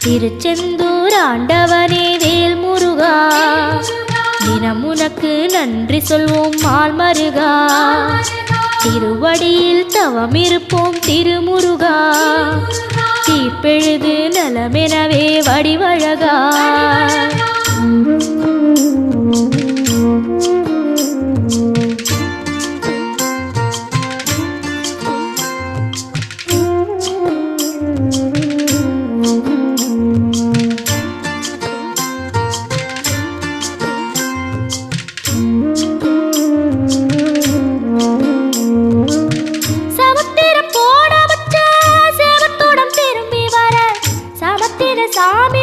திருச்செந்தூர் ஆண்டவனே வேல் முருகா, தினம் உனக்கு நன்றி சொல்வோம் மால் மருகா. திருவடியில் தவம் இருப்போம் திருமுருகா, தீப்பெழுது நலமெனவே வடிவழகா. சாமி